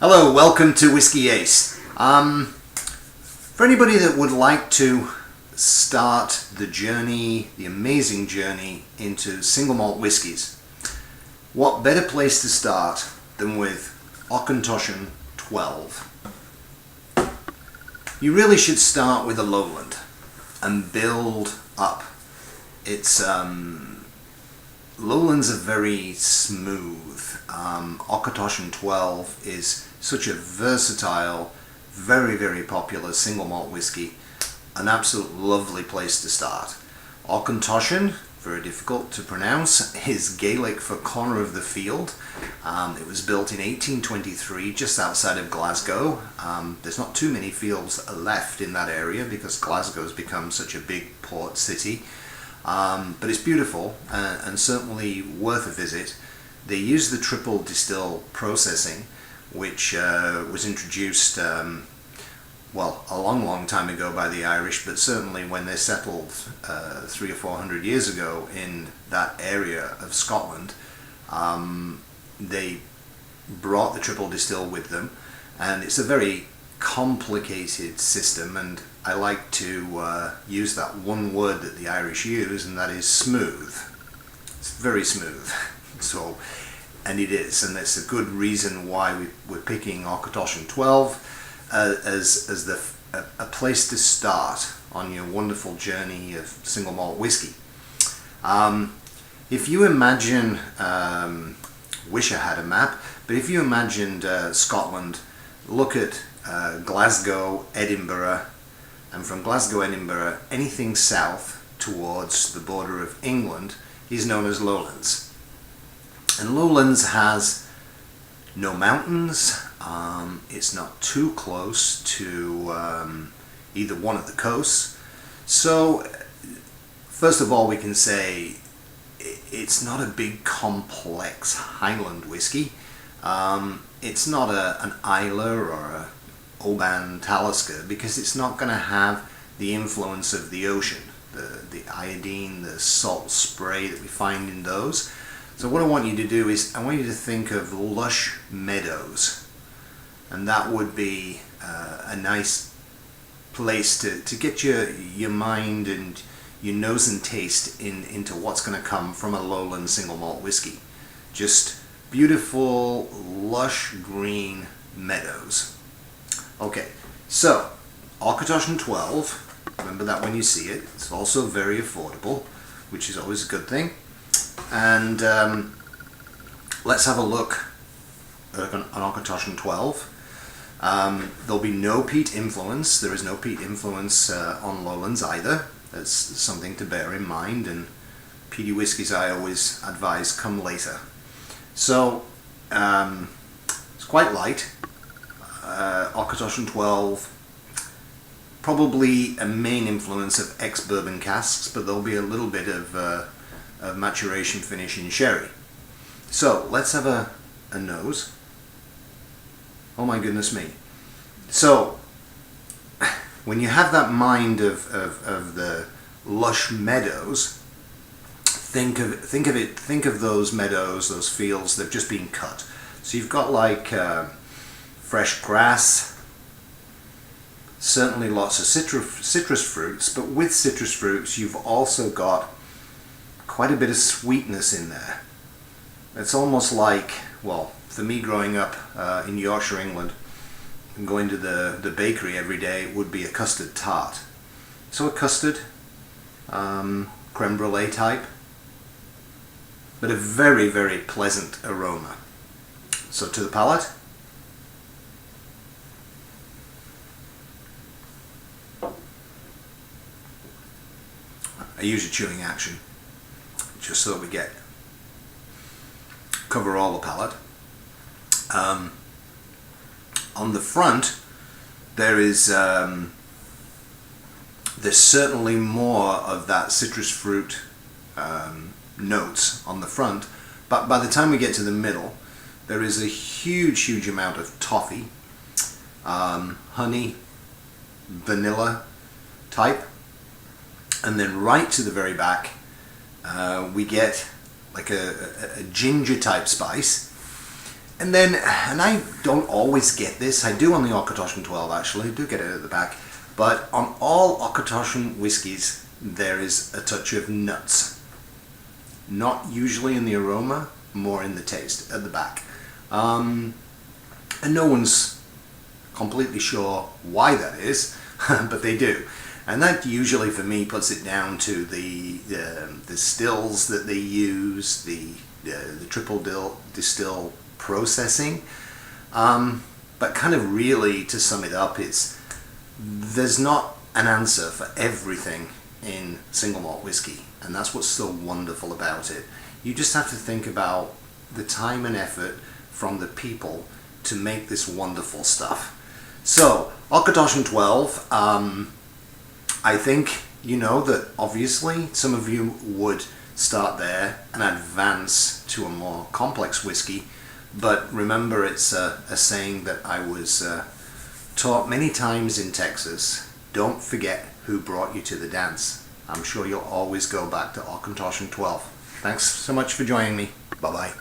Hello, welcome to Whiskey Ace. For anybody that would like to start the journey, the amazing journey into single malt whiskies, what better place to start than with Auchentoshan 12? You really should start with a lowland and build up. Lowlands are very smooth. Auchentoshan 12 is such a versatile, very popular single malt whiskey. An absolute lovely place to start. Auchentoshan, very difficult to pronounce, is Gaelic for corner of the field. It was built in 1823 just outside of Glasgow. There's not too many fields left in that area because Glasgow's become such a big port city. But it's beautiful and certainly worth a visit. They use the triple distill processing, which was introduced well, a long time ago by the Irish, but certainly when they settled 300 or 400 years ago in that area of Scotland, they brought the triple distill with them, and it's a very complicated system, and I like to use that one word that the Irish use, and that is smooth. It's very smooth. So, and it is, and that's a good reason why we're picking Auchentoshan 12 as a place to start on your wonderful journey of single malt whiskey. If you imagine, wish I had a map, but if you imagined Scotland, look at Glasgow, Edinburgh, and from Glasgow, Edinburgh, anything south towards the border of England is known as lowlands. And lowlands has no mountains. It's not too close to either one of the coasts. So first of all, we can say it's not a big complex Highland whiskey. It's not an Islay or a Oban Talisker, because it's not going to have the influence of the ocean, the iodine, the salt spray that we find in those. So what I want you to do is I want you to think of lush meadows, and that would be a nice place to get your mind and your nose and taste into what's going to come from a lowland single malt whiskey. Just beautiful, lush green meadows. Okay, so Auchentoshan 12, remember that when you see it. It's also very affordable, which is always a good thing. And let's have a look at an Auchentoshan 12. There'll be no peat influence. There is no peat influence on lowlands either. That's something to bear in mind, and peaty whiskies I always advise come later. So it's quite light. Auchentoshan 12, probably a main influence of ex-bourbon casks, but there'll be a little bit of maturation finish in sherry. So let's have a nose. Oh my goodness me. So when you have that mind of the lush meadows, think of those meadows, those fields that have just been cut. So you've got like fresh grass, certainly lots of citrus fruits, but with citrus fruits you've also got quite a bit of sweetness in there. It's almost like, well, for me growing up in Yorkshire, England, and going to the bakery every day would be a custard tart. So a custard, creme brulee type, but a very pleasant aroma. So to the palate. I use a chewing action, just so that we cover all the palate. On the front, there's certainly more of that citrus fruit notes on the front, but by the time we get to the middle, there is a huge amount of toffee, honey, vanilla type, and then right to the very back we get like a ginger type spice, And then, and I don't always get this, I do on the Auchentoshan 12 actually, I do get it at the back, but on all Auchentoshan whiskies there is a touch of nuts. Not usually in the aroma, more in the taste at the back. And no one's completely sure why that is, but they do. And that usually for me puts it down to the stills that they use, the triple distill processing. But kind of really, to sum it up, there's not an answer for everything in single malt whiskey, and that's what's so wonderful about it. You just have to think about the time and effort from the people to make this wonderful stuff. So Auchentoshan 12, I think you know that obviously some of you would start there and advance to a more complex whiskey, but remember, it's a saying that I was taught many times in Texas: don't forget who brought you to the dance. I'm sure you'll always go back to Auchentoshan 12. Thanks so much for joining me. Bye bye.